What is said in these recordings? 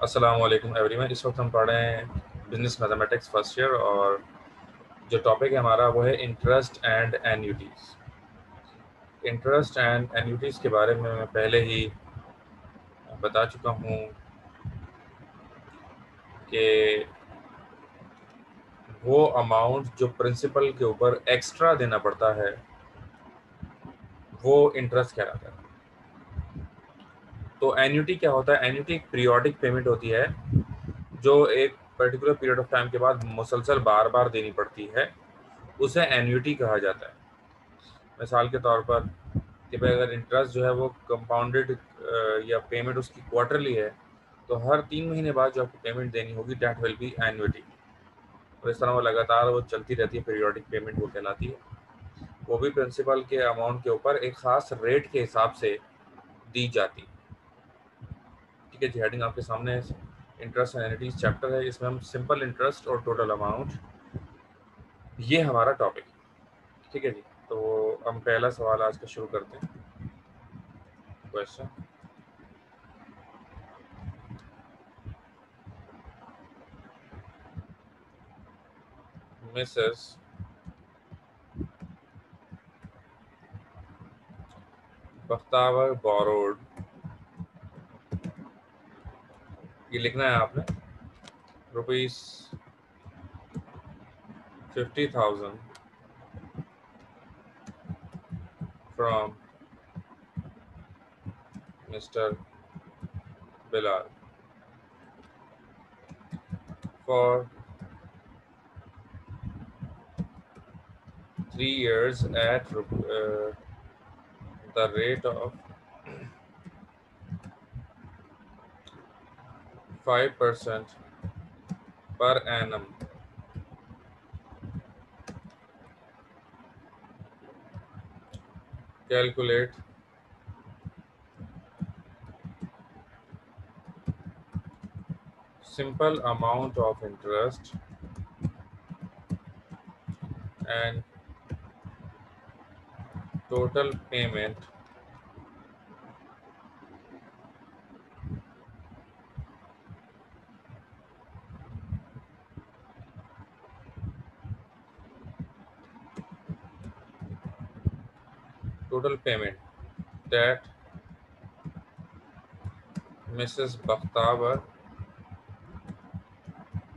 अस्सलाम वालेकुम एवरीवन। इस वक्त हम पढ़ रहे हैं बिजनेस मैथमेटिक्स फर्स्ट ईयर, और जो टॉपिक है हमारा वो है इंटरेस्ट एंड एन्यूटीज़। इंटरेस्ट एंड एन्यूटीज़ के बारे में मैं पहले ही बता चुका हूँ कि वो अमाउंट जो प्रिंसिपल के ऊपर एक्स्ट्रा देना पड़ता है वो इंटरेस्ट कहलाता है। तो एन्यूटी क्या होता है? एन्यूटी एक पीरियोडिक पेमेंट होती है जो एक पर्टिकुलर पीरियड ऑफ टाइम के बाद मुसलसल बार बार देनी पड़ती है, उसे एन्यूटी कहा जाता है। मिसाल के तौर पर कि भाई अगर इंटरेस्ट जो है वो कंपाउंडेड या पेमेंट उसकी क्वार्टरली है, तो हर 3 महीने बाद जो आपको पेमेंट देनी होगी दैट विल बी एन्युटी। और इस तरह वो लगातार वो चलती रहती है, पीरियोडिक पेमेंट वो कहलाती है। वो भी प्रिंसिपल के अमाउंट के ऊपर एक ख़ास रेट के हिसाब से दी जाती है। ठीक है जी, हेडिंग आपके सामने है। इंटरेस्ट एंड एन्युटीज चैप्टर है, इसमें हम सिंपल इंटरेस्ट और टोटल अमाउंट, ये हमारा टॉपिक है। ठीक है जी, तो हम पहला सवाल आज का शुरू करते हैं। क्वेश्चन: मिसेस बख्तावर बोरोड, ये लिखना है आपने, rupees 50,000 from mister Bilal for 3 years at the rate of 5% per annum. Calculate simple amount of interest and total payment that Mrs. Bakhtavar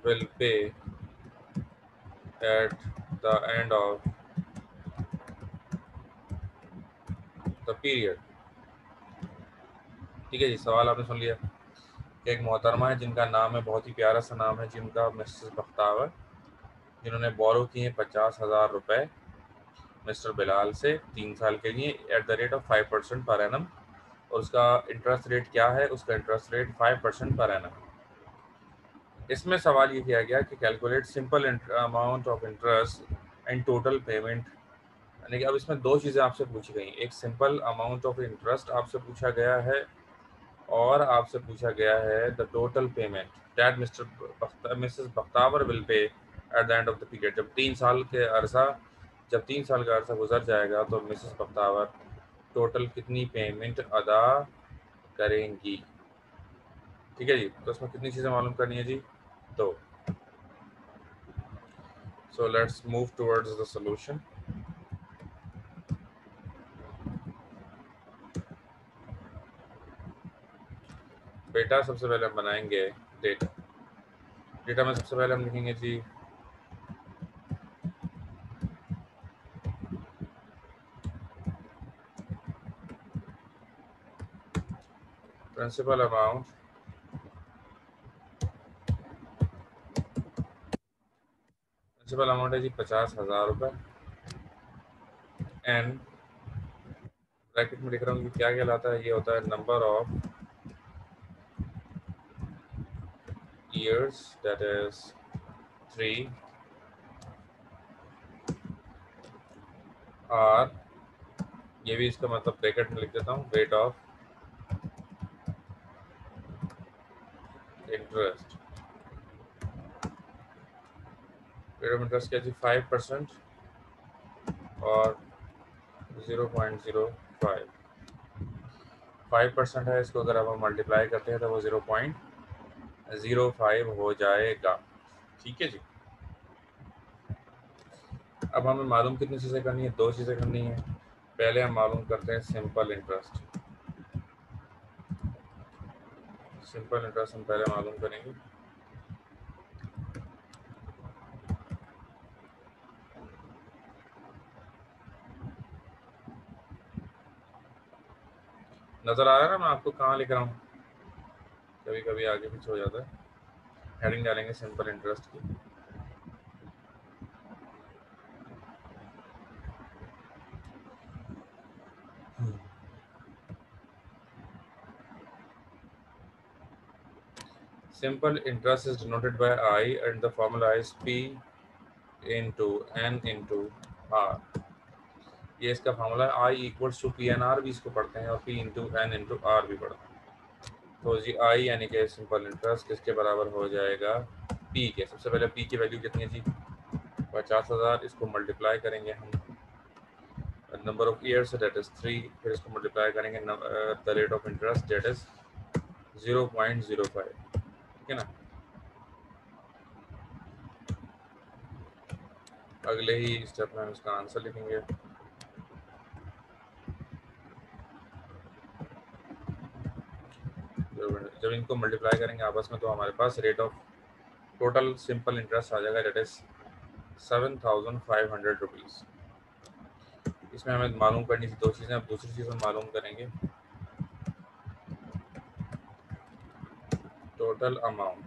will pay at the end of the period. ठीक है जी, सवाल आपने सुन लिया। एक मोहतरमा है जिनका नाम है, बहुत ही प्यारा सा नाम है जिनका, मिसेस बख्तावर, जिन्होंने बोरो किए 50,000 रुपये मिस्टर बिलाल से 3 साल के लिए at the rate of 5% per annum. और उसका इंटरेस्ट रेट क्या है? उसका इंटरेस्ट रेट 5% पर एनम। इसमें सवाल ये किया गया कि calculate simple amount of interest and total payment. यानी कि अब इसमें दो चीज़ें आपसे पूछी गई, एक सिंपल अमाउंट ऑफ इंटरेस्ट आपसे पूछा गया है और आपसे पूछा गया है the total payment that Mrs Bakhtawar will pay at the end of the period. जब 3 साल का अरसा गुजर जाएगा तो मिसेस बख्तावर टोटल कितनी पेमेंट अदा करेंगी। ठीक है जी, तो इसमें कितनी चीज़ें मालूम करनी है जी? तो so let's move towards the solution. बेटा सबसे पहले हम बनाएंगे डेटा। डेटा में सबसे पहले हम लिखेंगे जी प्रिंसिपल अमाउंट है जी 50,000 रुपये। एन ब्रैकेट में लिख रहा हूँ कि क्या कहलाता है, ये होता है number of years, that is 3। R, ये भी इसका मतलब ब्रैकेट में लिख देता हूँ, rate of interest. Rate of interest क्या जी? 5% और 0.05। 5% है, इसको अगर आप मल्टीप्लाई करते हैं तो वो 0.05 0.05 हो जाएगा। ठीक है जी। अब हमें मालूम कितनी चीज़ें करनी है? 2 चीज़ें करनी है। पहले हम मालूम करते हैं सिंपल इंटरेस्ट। सिंपल इंटरेस्ट हम पहले मालूम करेंगे। नज़र आ रहा है ना मैं आपको कहाँ लिख रहा हूँ? कभी कभी आगे पीछे हो जाता है। हेडिंग डालेंगे सिंपल इंटरेस्ट की। Simple interest is denoted by I and the formula is P into N into R। ये इसका फॉर्मूला है। I equals to P N R भी इसको पढ़ते हैं और P into N into R भी पढ़ते हैं। तो जी I यानी कि सिंपल इंटरेस्ट किसके बराबर हो जाएगा? P के। सबसे पहले P की वैल्यू कितनी है जी? 50,000। इसको मल्टीप्लाई करेंगे हम number of years that is 3। फिर इसको मल्टीप्लाई करेंगे the rate of interest that is 0.05। ठीक है ना? अगले ही स्टेप में हम इसका आंसर लिखेंगे। जब इनको मल्टीप्लाई करेंगे आपस में तो हमारे पास rate of total simple interest आ जाएगा दैट इज 7,500 रुपीज़। इसमें हमें मालूम करनी थी 2 चीज़ें। अब दूसरी चीज़ हम मालूम करेंगे टोटल अमाउंट।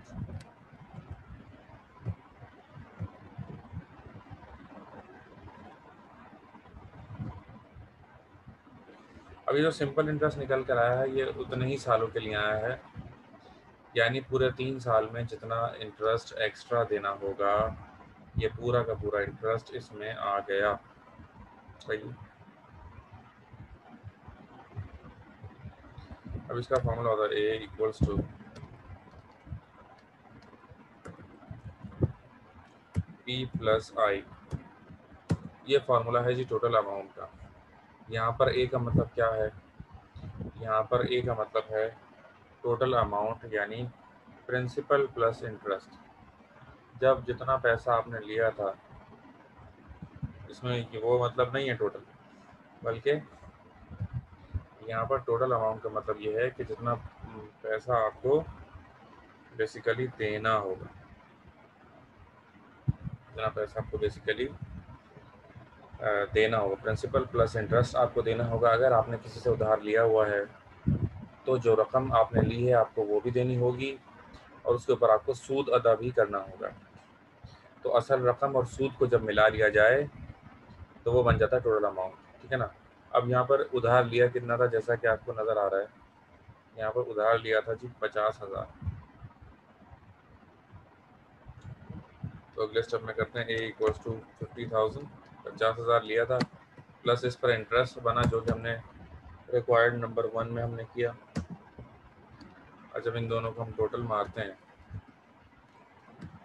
अभी जो सिंपल इंटरेस्ट निकल कर आया है ये उतने ही सालों के लिए आया है, यानी पूरे 3 साल में जितना इंटरेस्ट एक्स्ट्रा देना होगा ये पूरा का पूरा इंटरेस्ट इसमें आ गया। सही। अब इसका फॉर्मूला होता है ए इक्वल्स टू पी प्लस आई। ये फार्मूला है जी टोटल अमाउंट का। यहाँ पर ए का मतलब क्या है? यहाँ पर ए का मतलब है टोटल अमाउंट यानी प्रिंसिपल प्लस इंटरेस्ट। जब जितना पैसा आपने लिया था इसमें वो मतलब नहीं है टोटल, बल्कि यहाँ पर टोटल अमाउंट का मतलब ये है कि जितना पैसा आपको बेसिकली देना होगा, जितना पैसा आपको बेसिकली देना होगा, प्रिंसिपल प्लस इंटरेस्ट आपको देना होगा। अगर आपने किसी से उधार लिया हुआ है तो जो रकम आपने ली है आपको वो भी देनी होगी और उसके ऊपर आपको सूद अदा भी करना होगा। तो असल रकम और सूद को जब मिला लिया जाए तो वो बन जाता है टोटल अमाउंट। ठीक है ना? अब यहाँ पर उधार लिया कितना था जैसा कि आपको नज़र आ रहा है, यहाँ पर उधार लिया था जी 50,000। तो अगले स्टेप में करते हैं ए इक्वल्स टू 50,000। 50,000 लिया था प्लस इस पर इंटरेस्ट बना जो कि हमने रिक्वायर्ड नंबर 1 में हमने किया। और जब इन दोनों को हम टोटल मारते हैं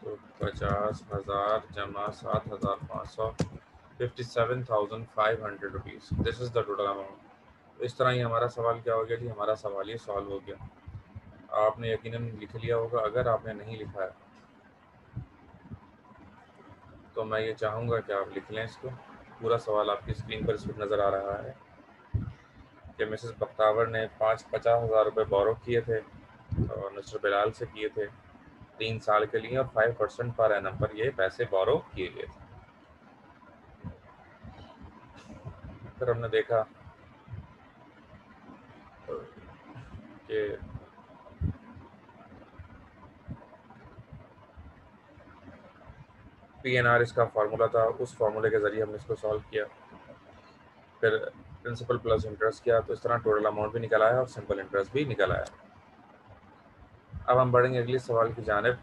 तो 50,000 जमा 7,500 57,500 rupees. This is the total amount. इस तरह ही हमारा सवाल क्या हो गया जी? हमारा सवाल ये सॉल्व हो गया। आपने यकीनन लिख लिया होगा। अगर आपने नहीं लिखा है तो मैं ये चाहूँगा कि आप लिख लें इसको। पूरा सवाल आपकी स्क्रीन पर इस वक्त नज़र आ रहा है कि मिसेस बख्तावर ने 50,000 रुपये बोरो किए थे और मिस्टर बिलाल से किए थे 3 साल के लिए और 5% पर एनम पर ये पैसे बोरो किए गए थे। फिर हमने देखा कि पीएनआर इसका फार्मूला था, उस फार्मूले के ज़रिए हमने इसको सॉल्व किया। फिर प्रिंसिपल प्लस इंटरेस्ट किया तो इस तरह टोटल अमाउंट भी निकल आया और सिंपल इंटरेस्ट भी निकल आया। अब हम बढ़ेंगे अगले सवाल की जानिब।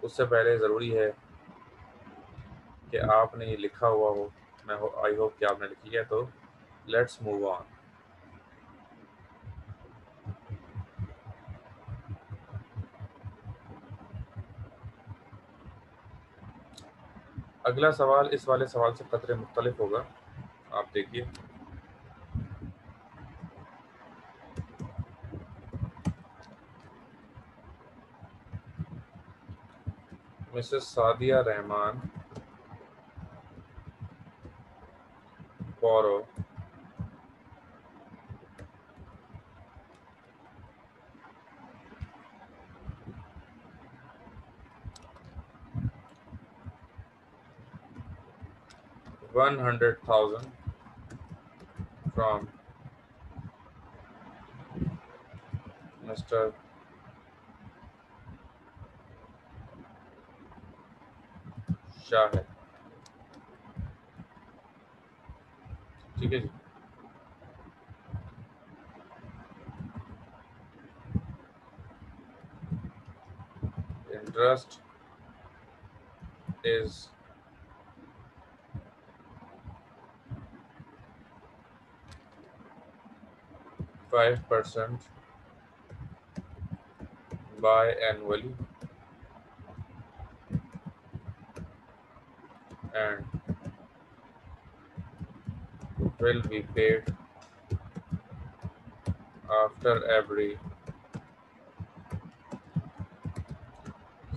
उससे पहले ज़रूरी है कि आपने ये लिखा हुआ हो। मैं आई होप कि आपने लिख लिया। तो लेट्स मूव ऑन। अगला सवाल इस वाले सवाल से कतरे मुख्तलिफ होगा। आप देखिए, Mrs Sadia Rahman borrow $100,000 from Mr. Shahid. ठीक है जी। Interest is 5% biannually and will be paid after every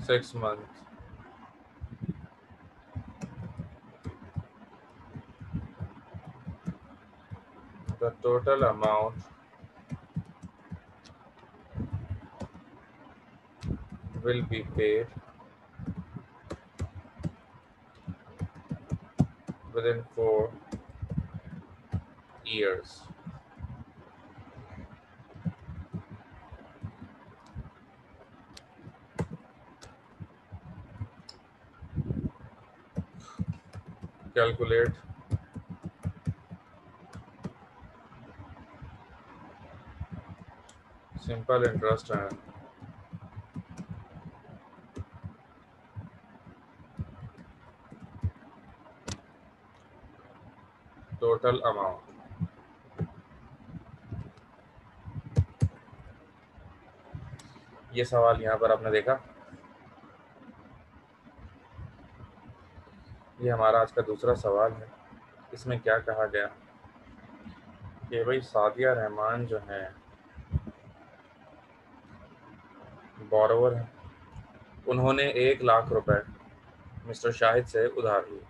6 months. The total amount will be paid within 4 years. Calculate simple interest and total amount. ये सवाल यहाँ पर आपने देखा, ये हमारा आज का दूसरा सवाल है। इसमें क्या कहा गया कि भाई सादिया रहमान जो हैं बोरोवर हैं, उन्होंने 1 लाख रुपए मिस्टर शाहिद से उधार लिए।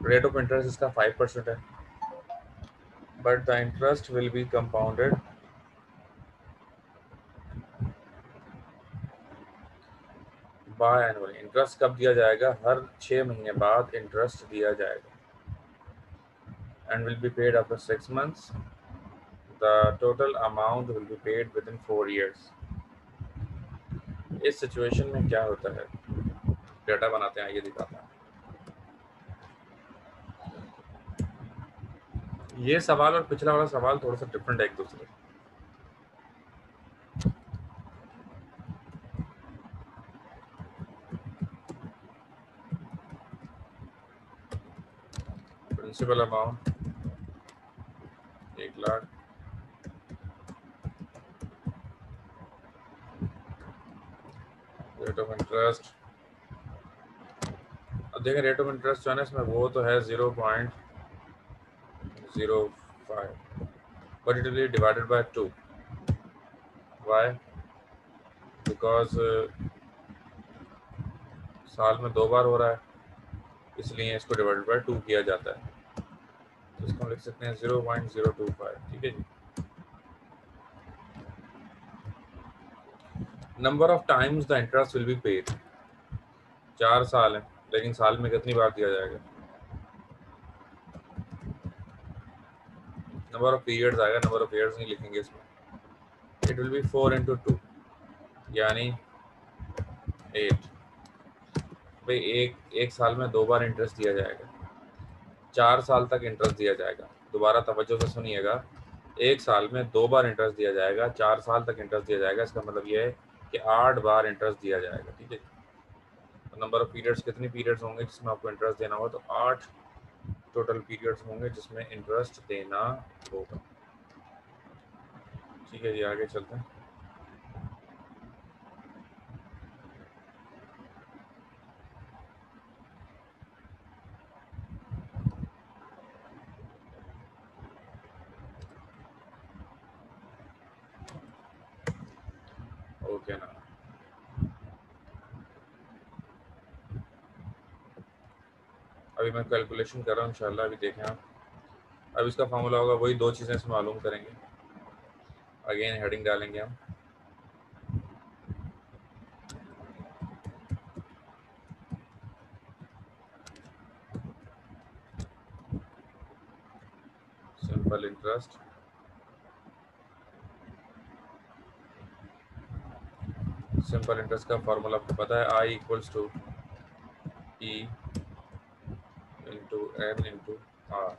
रेट ऑफ इंटरेस्ट इसका 5% है, but the interest will be compounded by annually. Interest कब दिया जाएगा? हर 6 महीने बाद इंटरेस्ट दिया जाएगा। And will be paid after 6 months. The total amount will be paid within 4 years. इस सिचुएशन में क्या होता है, डेटा बनाते हैं, ये दिखाता है। ये सवाल और पिछला वाला सवाल थोड़ा सा डिफरेंट है एक दूसरे। Principal amount 1 lakh, rate of interest, अब देखें रेट ऑफ इंटरेस्ट जो है ना इसमें वो तो है 0.05, but it will be divided by 2। Why? Because साल में 2 बार हो रहा है, इसलिए इसको डिवाइडेड बाय 2 किया जाता है। तो इसको हम लिख सकते हैं 0.025। ठीक है जी। Number of times the interest will be paid, 4 साल है, लेकिन साल में कितनी बार दिया जाएगा? नंबर ऑफ पीरियड्स आएगा, नंबर ऑफ ईयर्स नहीं लिखेंगे इसमें। इट विल बी 4 into 2 यानी 8। भाई एक साल में 2 बार इंटरेस्ट दिया जाएगा, 4 साल तक इंटरेस्ट दिया जाएगा। दोबारा तवज्जो से सुनिएगा, एक साल में 2 बार इंटरेस्ट दिया जाएगा, 4 साल तक इंटरेस्ट दिया जाएगा। इसका मतलब ये है कि 8 बार इंटरेस्ट दिया जाएगा। ठीक है। तो नंबर ऑफ पीरियड्स, कितनी पीरियड्स होंगे जिसमें आपको इंटरेस्ट देना होगा? तो 8 टोटल पीरियड्स होंगे जिसमें इंटरेस्ट देना होगा। ठीक है जी, आगे चलते हैं। ओके ना, अभी मैं कैलकुलेशन कर रहा हूँ, इंशाल्लाह अभी देखें आप। अब इसका फार्मूला होगा, वही दो चीज़ें इसमें मालूम करेंगे। अगेन हेडिंग डालेंगे हम, सिंपल इंटरेस्ट। सिंपल इंटरेस्ट का फार्मूला आपको पता है, I equals to E into N into R.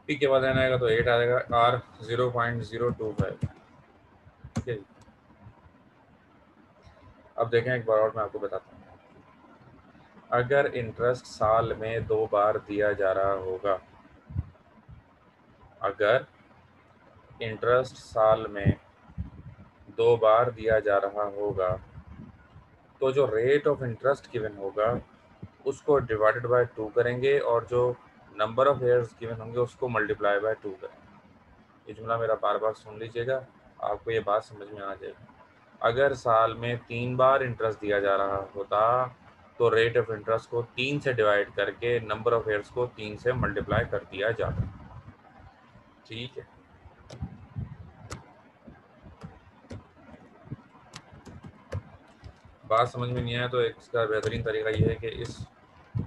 P के बाद एन आएगा तो 8 आएगा, आर 0.025। ठीक है। अब देखें एक बार और मैं आपको बताता हूँ। अगर इंटरेस्ट साल में 2 बार दिया जा रहा होगा, अगर इंटरेस्ट साल में 2 बार दिया जा रहा होगा, तो जो रेट ऑफ इंटरेस्ट गिवन होगा उसको डिवाइडेड बाय 2 करेंगे और जो नंबर ऑफ ईयर्स गिवन होंगे उसको मल्टीप्लाई बाय 2 करेंगे। ये जुमला मेरा बार बार सुन लीजिएगा, आपको ये बात समझ में आ जाएगी। अगर साल में 3 बार इंटरेस्ट दिया जा रहा होता तो रेट ऑफ इंटरेस्ट को 3 से डिवाइड करके नंबर ऑफ ईयर्स को 3 से मल्टीप्लाई कर दिया जाता। ठीक है। बात समझ में नहीं आया तो इसका बेहतरीन तरीका ये है कि इस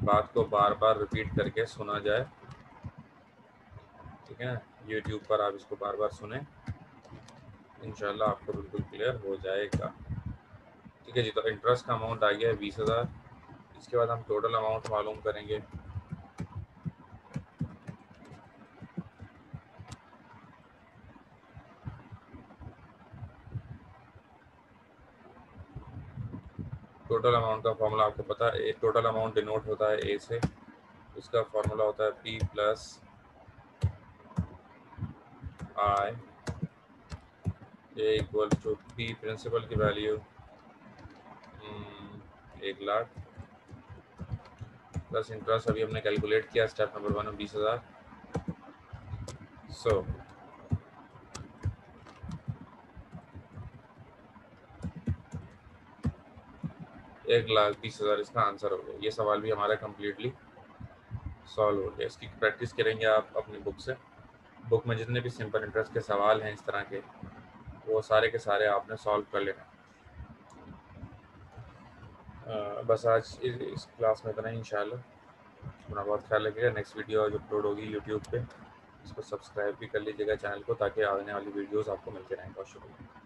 बात को बार बार रिपीट करके सुना जाए। ठीक है ना, यूट्यूब पर आप इसको बार बार सुने, इंशाल्लाह आपको बिल्कुल क्लियर हो जाएगा। ठीक है जी, तो इंटरेस्ट का अमाउंट आ गया है 20,000। इसके बाद हम टोटल अमाउंट मालूम करेंगे। टोटल अमाउंट का फॉर्मूला आपको पता है, टोटल अमाउंट डिनोट होता है ए से। इसका फॉर्मूला होता है P plus I, A equal to P principal की वैल्यू 1,00,000 प्लस इंटरेस्ट अभी हमने कैलकुलेट किया स्टेप नंबर 1 में 20,000। सो 1,20,000 इसका आंसर हो गया। ये सवाल भी हमारा कम्प्लीटली सॉल्व हो गया। इसकी प्रैक्टिस करेंगे आप अपनी बुक से। बुक में जितने भी सिंपल इंटरेस्ट के सवाल हैं इस तरह के, वो सारे के सारे आपने सॉल्व कर लेना। बस आज इस क्लास में इतना ही। इंशाल्लाह अपना बहुत ख्याल रखिएगा। नेक्स्ट वीडियो आज अपलोड होगी यूट्यूब पे, इसको सब्सक्राइब भी कर लीजिएगा चैनल को, ताकि आने वाली वीडियोस आपको मिलते रहें। बहुत शुक्रिया।